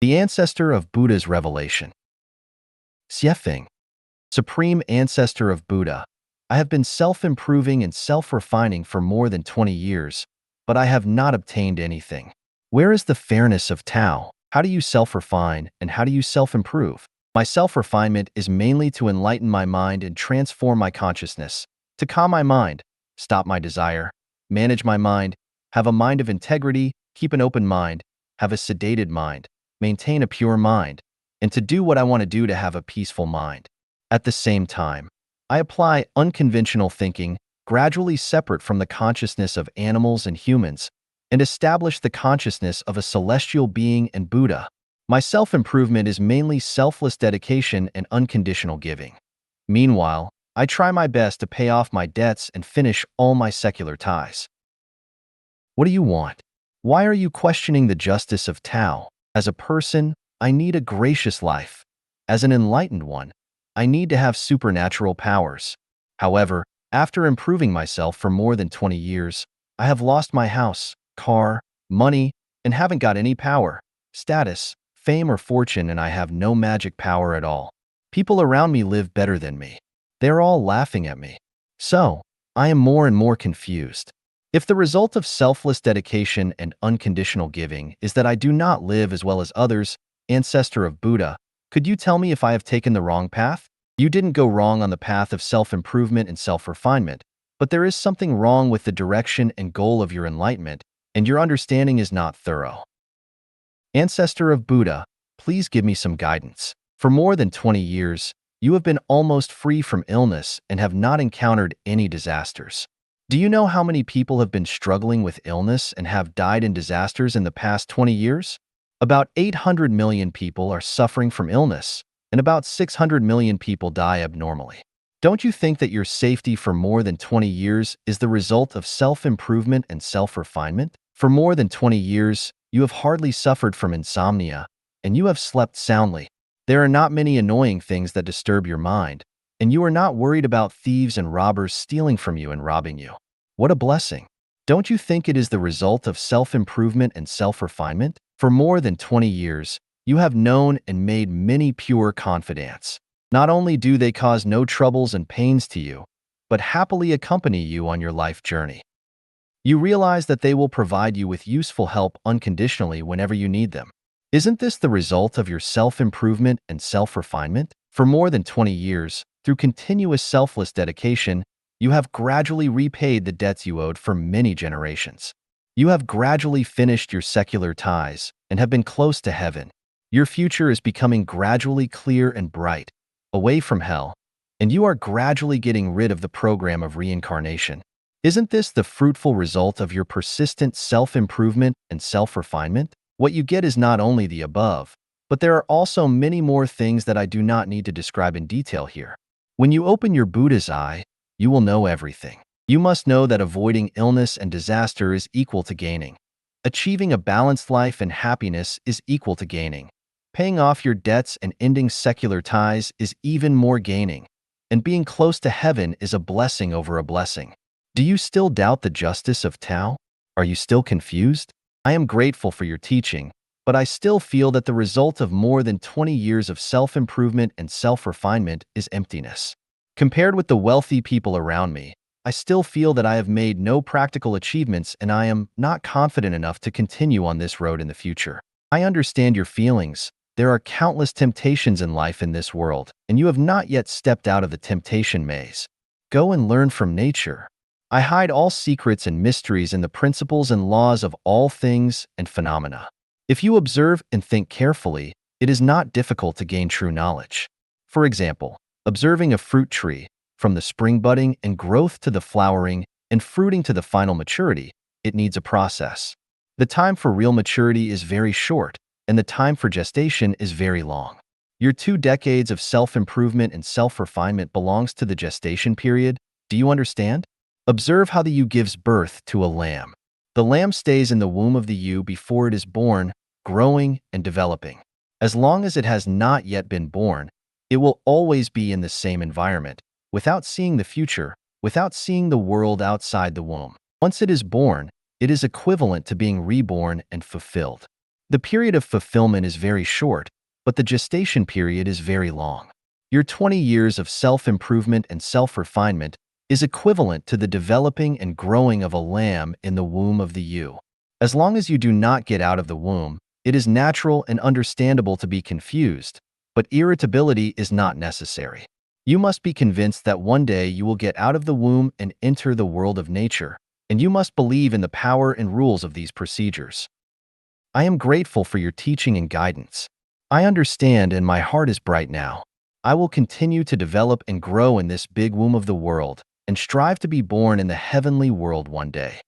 The ancestor of Buddha's revelation. Xiefeng, supreme ancestor of Buddha. I have been self-improving and self-refining for more than 20 years, but I have not obtained anything. Where is the fairness of Tao? How do you self-refine and how do you self-improve? My self-refinement is mainly to enlighten my mind and transform my consciousness, to calm my mind, stop my desire, manage my mind, have a mind of integrity, keep an open mind, have a sedated mind, maintain a pure mind, and to do what I want to do to have a peaceful mind. At the same time, I apply unconventional thinking, gradually separate from the consciousness of animals and humans, and establish the consciousness of a celestial being and Buddha. My self-improvement is mainly selfless dedication and unconditional giving. Meanwhile, I try my best to pay off my debts and finish all my secular ties. What do you want? Why are you questioning the justice of Tao? As a person, I need a gracious life. As an enlightened one, I need to have supernatural powers. However, after improving myself for more than 20 years, I have lost my house, car, money, and haven't got any power, status, fame, or fortune, and I have no magic power at all. People around me live better than me. They're all laughing at me. So, I am more and more confused. If the result of selfless dedication and unconditional giving is that I do not live as well as others, ancestor of Buddha, could you tell me if I have taken the wrong path? You didn't go wrong on the path of self-improvement and self-refinement, but there is something wrong with the direction and goal of your enlightenment, and your understanding is not thorough. Ancestor of Buddha, please give me some guidance. For more than 20 years, you have been almost free from illness and have not encountered any disasters. Do you know how many people have been struggling with illness and have died in disasters in the past 20 years? About 800 million people are suffering from illness, and about 600 million people die abnormally. Don't you think that your safety for more than 20 years is the result of self-improvement and self-refinement? For more than 20 years, you have hardly suffered from insomnia, and you have slept soundly. There are not many annoying things that disturb your mind, and you are not worried about thieves and robbers stealing from you and robbing you. What a blessing! Don't you think it is the result of self-improvement and self-refinement? For more than 20 years, you have known and made many pure confidants. Not only do they cause no troubles and pains to you, but happily accompany you on your life journey. You realize that they will provide you with useful help unconditionally whenever you need them. Isn't this the result of your self-improvement and self-refinement? For more than 20 years, through continuous selfless dedication, you have gradually repaid the debts you owed for many generations. You have gradually finished your secular ties and have been close to heaven. Your future is becoming gradually clear and bright, away from hell, and you are gradually getting rid of the program of reincarnation. Isn't this the fruitful result of your persistent self-improvement and self-refinement? What you get is not only the above, but there are also many more things that I do not need to describe in detail here. When you open your Buddha's eye, you will know everything. You must know that avoiding illness and disaster is equal to gaining. Achieving a balanced life and happiness is equal to gaining. Paying off your debts and ending secular ties is even more gaining. And being close to heaven is a blessing over a blessing. Do you still doubt the justice of Tao? Are you still confused? I am grateful for your teaching, but I still feel that the result of more than 20 years of self-improvement and self-refinement is emptiness. Compared with the wealthy people around me, I still feel that I have made no practical achievements and I am not confident enough to continue on this road in the future. I understand your feelings. There are countless temptations in life in this world, and you have not yet stepped out of the temptation maze. Go and learn from nature. I hide all secrets and mysteries in the principles and laws of all things and phenomena. If you observe and think carefully, it is not difficult to gain true knowledge. For example, observing a fruit tree, from the spring budding and growth to the flowering and fruiting to the final maturity, it needs a process. The time for real maturity is very short, and the time for gestation is very long. Your 2 decades of self-improvement and self-refinement belongs to the gestation period. Do you understand? Observe how the ewe gives birth to a lamb. The lamb stays in the womb of the ewe before it is born, growing and developing. As long as it has not yet been born, it will always be in the same environment, without seeing the future, without seeing the world outside the womb. Once it is born, it is equivalent to being reborn and fulfilled. The period of fulfillment is very short, but the gestation period is very long. Your 20 years of self-improvement and self-refinement is equivalent to the developing and growing of a lamb in the womb of the ewe. As long as you do not get out of the womb, it is natural and understandable to be confused, but irritability is not necessary. You must be convinced that one day you will get out of the womb and enter the world of nature, and you must believe in the power and rules of these procedures. I am grateful for your teaching and guidance. I understand and my heart is bright now. I will continue to develop and grow in this big womb of the world and strive to be born in the heavenly world one day.